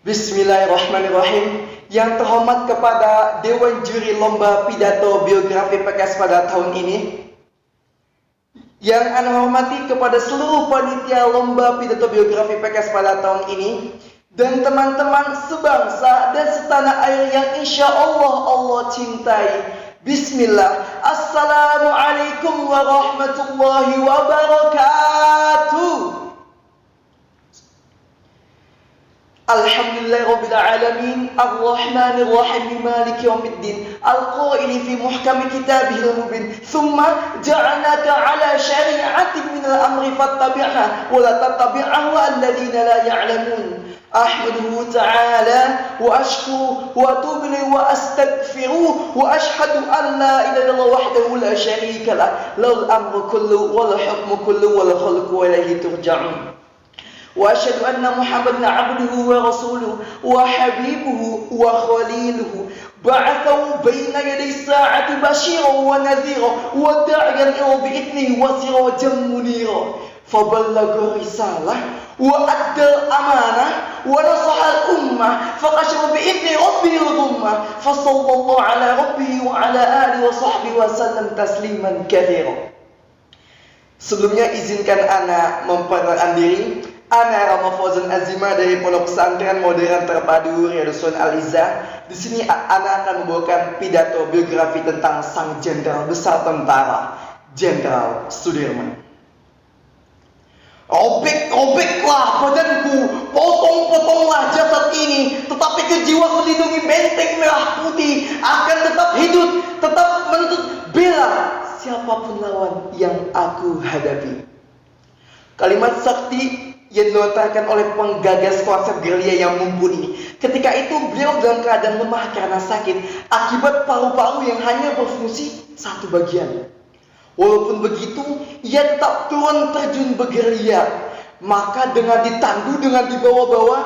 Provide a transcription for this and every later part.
Bismillahirrahmanirrahim. Yang terhormat kepada Dewan Juri Lomba Pidato Biografi PKS pada tahun ini, yang Anda hormati kepada seluruh panitia Lomba Pidato Biografi PKS pada tahun ini, dan teman-teman sebangsa dan setanah air yang insya Allah cintai. Bismillah. Assalamualaikum warahmatullahi wabarakatuh. Alhamdulillah Rabbil Alamin Ar-Rahmanir Rahim Maliki Yawmiddin Al-Qaili fi muhkami kitabihil mubin Thumma ja'alnaka ala syari'atin minal amri fattabi'ha wa la tattabi'ahu alladhina la ya'lamun Ahmaduhu ta'ala wa ashkuru wa atubu ilayhi wa astaghfiruh wa ashhadu an la ilaha illallah wahdahu la syarika lah lahul amru kullu wal hukmu kullu wal khalqu wa ilayhi turja'un وأشهد أن محمدا عبده ورسوله وحبيبه وخليله بعثه بين يدي الساعة بشيرا ونذيرا وداعيا إلى بإذنه وسراجا منيرا فبلغ الرسالة وأدى الأمانة ونصح الأمة فكشف بإذن ربه الغمة فصلى الله على ربه وعلى آله وصحبه وسلم تسليما كثيرا. Sebelumnya izinkan Ana memperkenalkan diri. Ana Rama Fauzan Azima dari Pondok Pesantren Modern Terpadu Riyadhus Shalihin Al-Izzah. Di sini Ana akan membawakan pidato biografi tentang sang jenderal besar tentara, Jenderal Sudirman. Robek-robeklah badanku, potong-potonglah jasad ini, tetapi kejiwa melindungi benteng merah putih akan tetap hidup, tetap menuntut bela siapapun lawan yang aku hadapi. Kalimat sakti yang dilontarkan oleh penggagas konsep gerilya yang mumpuni. Ketika itu beliau dalam keadaan lemah karena sakit akibat paru-paru yang hanya berfungsi satu bagian. Walaupun begitu, ia tetap turun terjun bergerilya. Maka dengan ditandu, dengan dibawa-bawa,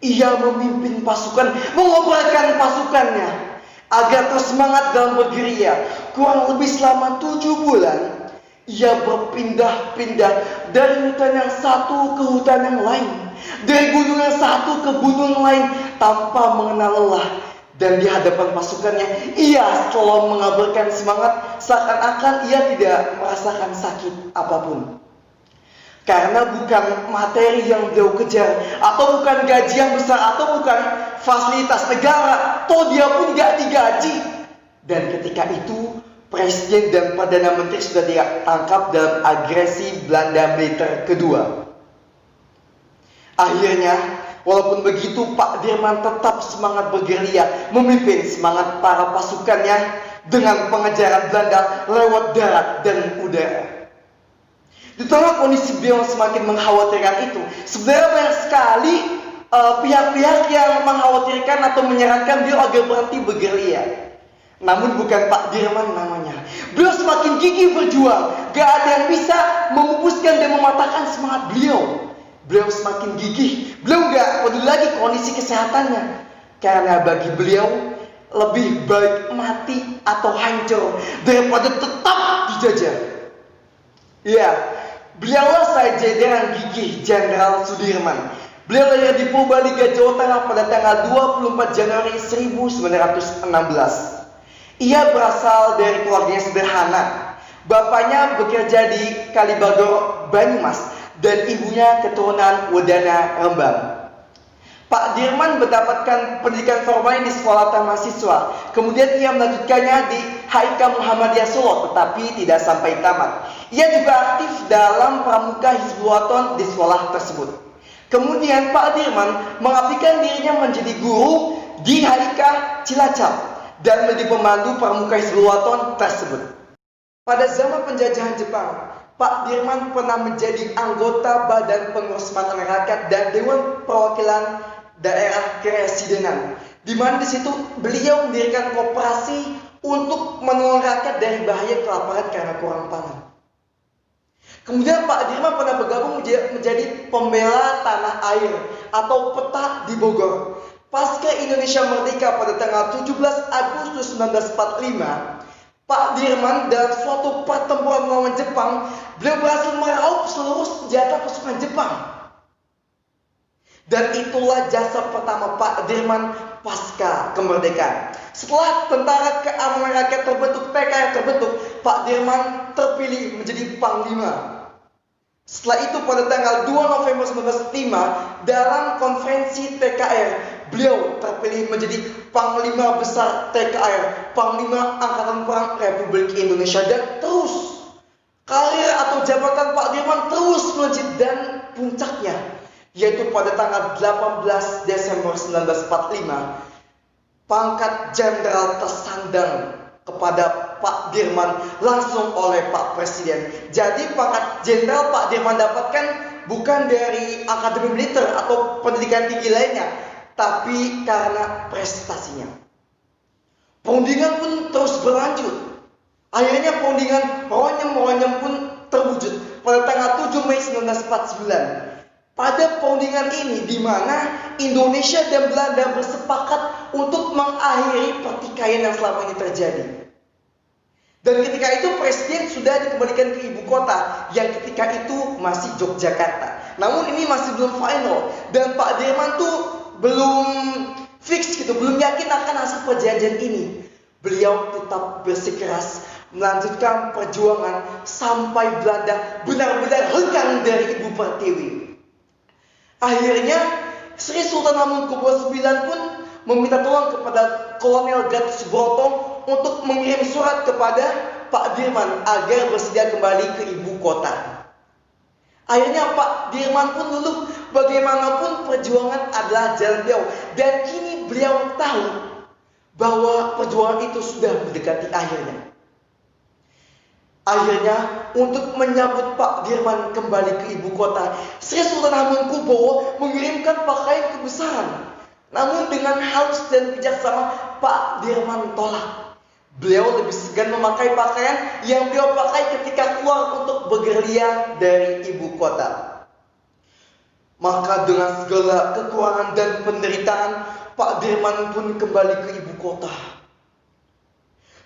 ia memimpin pasukan, mengobarkan pasukannya agar terus semangat dalam bergerilya. Kurang lebih selama 7 bulan ia berpindah-pindah dari hutan yang satu ke hutan yang lain, dari gunung yang satu ke gunung lain tanpa mengenal lelah. Dan di hadapan pasukannya ia selalu mengabarkan semangat, seakan-akan ia tidak merasakan sakit apapun. Karena bukan materi yang beliau kejar, atau bukan gaji yang besar, atau bukan fasilitas negara, toh dia pun gak digaji. Dan ketika itu Presiden dan Perdana Menteri sudah ditangkap dalam agresi Belanda militer kedua. Akhirnya, walaupun begitu, Pak Dirman tetap semangat bergerilya, memimpin semangat para pasukannya dengan pengejaran Belanda lewat darat dan udara. Di tengah kondisi beliau semakin mengkhawatirkan itu, sebenarnya banyak sekali pihak-pihak yang mengkhawatirkan atau menyarankan beliau agar berhenti bergerilya. Namun bukan Pak Dirman namanya. Beliau semakin gigih berjuang. Gak ada yang bisa memupuskan dan mematahkan semangat beliau. Beliau semakin gigih. Beliau gak peduli lagi kondisi kesehatannya. Karena bagi beliau lebih baik mati atau hancur daripada tetap dijajah. Ya, beliaulah saja yang gigih Jenderal Sudirman. Beliau lahir di Purbalingga, Jawa Tengah pada tanggal 24 Januari 1916. Ia berasal dari keluarga sederhana. Bapaknya bekerja di Kalibagor, Banyumas, dan ibunya keturunan Wedana, Rembang. Pak Dirman mendapatkan pendidikan formal di sekolah taman siswa. Kemudian ia melanjutkannya di HIK Muhammadiyah Solo, tetapi tidak sampai tamat. Ia juga aktif dalam pramuka Hizbul Waton di sekolah tersebut. Kemudian Pak Dirman mengabdikan dirinya menjadi guru di HIK Cilacap dan menjadi pemandu pramuka Hizbul Waton tersebut. Pada zaman penjajahan Jepang, Pak Dirman pernah menjadi anggota Badan Pengurus Makanan Rakyat dan Dewan Perwakilan Daerah Keresidenan, di mana di situ beliau mendirikan koperasi untuk menolong rakyat dari bahaya kelaparan karena kurang pangan. Kemudian Pak Dirman pernah bergabung menjadi pembela tanah air atau PETA di Bogor. Pasca Indonesia merdeka pada tanggal 17 Agustus 1945, Pak Dirman dalam suatu pertempuran melawan Jepang, beliau berhasil meraup seluruh senjata pasukan Jepang. Dan itulah jasa pertama Pak Dirman pasca kemerdekaan. Setelah Tentara Keamanan Rakyat terbentuk, TKR terbentuk, Pak Dirman terpilih menjadi Panglima. Setelah itu pada tanggal 2 November 1905 dalam konferensi TKR, beliau terpilih menjadi Panglima Besar TKR, Panglima Angkatan Perang Republik Indonesia. Dan terus karir atau jabatan Pak Dirman terus melejit dan puncaknya yaitu pada tanggal 18 Desember 1945 pangkat jenderal tersandang kepada Pak Dirman langsung oleh Pak Presiden. Jadi pangkat jenderal Pak Dirman dapatkan bukan dari akademi militer atau pendidikan tinggi lainnya, tapi karena prestasinya. Perundingan pun terus berlanjut. Akhirnya perundingan Ronyem pun terwujud pada tanggal 7 Mei 1949. Pada perundingan ini di mana Indonesia dan Belanda bersepakat untuk mengakhiri pertikaian yang selama ini terjadi. Dan ketika itu Presiden sudah dikembalikan ke ibu kota yang ketika itu masih Yogyakarta. Namun ini masih belum final dan Pak Dirman tuh belum fix gitu, belum yakin akan hasil perjanjian ini. Beliau tetap bersikeras melanjutkan perjuangan sampai Belanda benar-benar hengkang dari Ibu Pertiwi. Akhirnya Sri Sultan Hamengkubuwono IX pun meminta tolong kepada Kolonel Gatot Subroto untuk mengirim surat kepada Pak Dirman agar bersedia kembali ke ibu kota. Akhirnya Pak Dirman pun luluh. Bagaimanapun perjuangan adalah jalan beliau dan kini beliau tahu bahwa perjuangan itu sudah mendekati akhirnya. Akhirnya untuk menyambut Pak Dirman kembali ke ibu kota, Sri Sultan Hamengkubuwono mengirimkan pakaian kebesaran. Namun dengan halus dan bijaksana Pak Dirman tolak. Beliau lebih segan memakai pakaian yang beliau pakai ketika keluar untuk begerlia dari ibu kota. Maka dengan segala kekurangan dan penderitaan, Pak Dirman pun kembali ke ibu kota.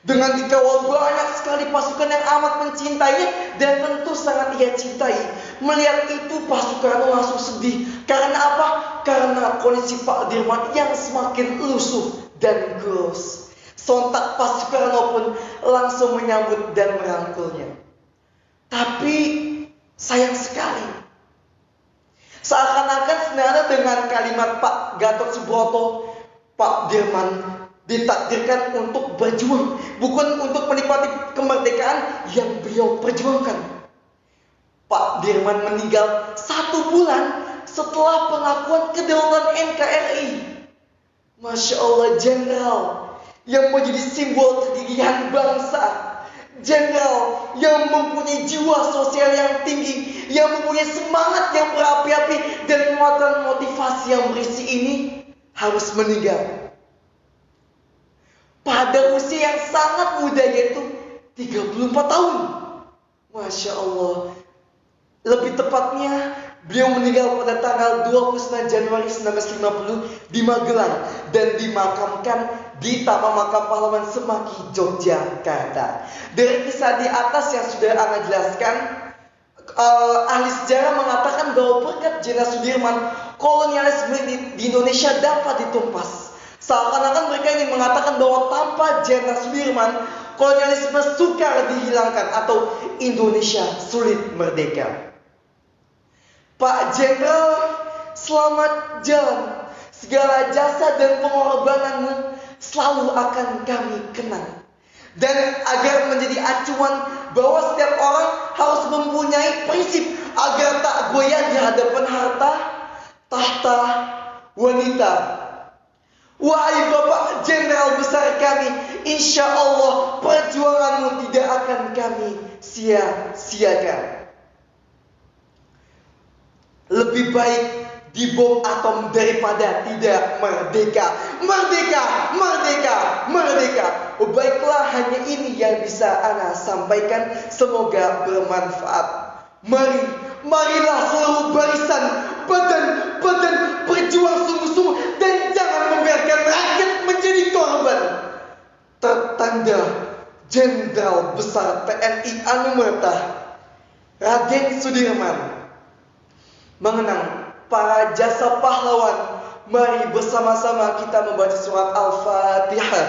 Dengan dikawal banyak sekali pasukan yang amat mencintainya dan tentu sangat ia cintai. Melihat itu pasukan langsung sedih. Karena apa? Karena kondisi Pak Dirman yang semakin lusuh dan kurus. Sontak Pak Soekarno pun langsung menyambut dan merangkulnya. Tapi sayang sekali, seakan-akan senada dengan kalimat Pak Gatot Subroto, Pak Dirman ditakdirkan untuk berjuang, bukan untuk menikmati kemerdekaan yang beliau perjuangkan. Pak Dirman meninggal 1 bulan setelah pengakuan kedaulatan NKRI. Masya Allah, jenderal yang menjadi simbol kegigihan bangsa, jenderal yang mempunyai jiwa sosial yang tinggi, yang mempunyai semangat yang berapi-api dan muatan motivasi yang berisi ini harus meninggal pada usia yang sangat muda, yaitu 34 tahun. Masya Allah. Lebih tepatnya beliau meninggal pada tanggal 29 Januari 1950 di Magelang dan dimakamkan di Taman Makam Pahlawan Semanggi, Yogyakarta. Dari kisah di atas yang sudah Anda jelaskan, ahli sejarah mengatakan bahwa berkat Jenderal Sudirman, kolonialisme di Indonesia dapat ditumpas. Seakan-akan mereka ingin mengatakan bahwa tanpa Jenderal Sudirman, kolonialisme sukar dihilangkan atau Indonesia sulit merdeka. Pak Jenderal, selamat jalan. Segala jasa dan pengorbananmu selalu akan kami kenang. Dan agar menjadi acuan bahwa setiap orang harus mempunyai prinsip agar tak goyah di hadapan harta, tahta, wanita. Wahai Bapak Jenderal besar kami, insya Allah perjuanganmu tidak akan kami sia-siakan. Lebih baik dibom atom daripada tidak merdeka. Merdeka, merdeka, merdeka. Baiklah, hanya ini yang bisa Ana sampaikan. Semoga bermanfaat. Marilah seluruh barisan badan berjuang sungguh-sungguh dan jangan membiarkan rakyat menjadi korban. Tertanda Jenderal Besar TNI Anumerta Raden Sudirman. Mengenang para jasa pahlawan. Mari bersama-sama kita membaca surat Al-Fatihah.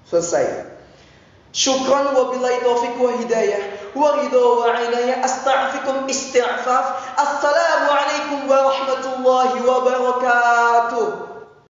Selesai. Syukran wabillahi taufiq wa hidayah wa ridha wa inayah. Astaghfirukum istighfaf. Assalamualaikum warahmatullahi wabarakatuh.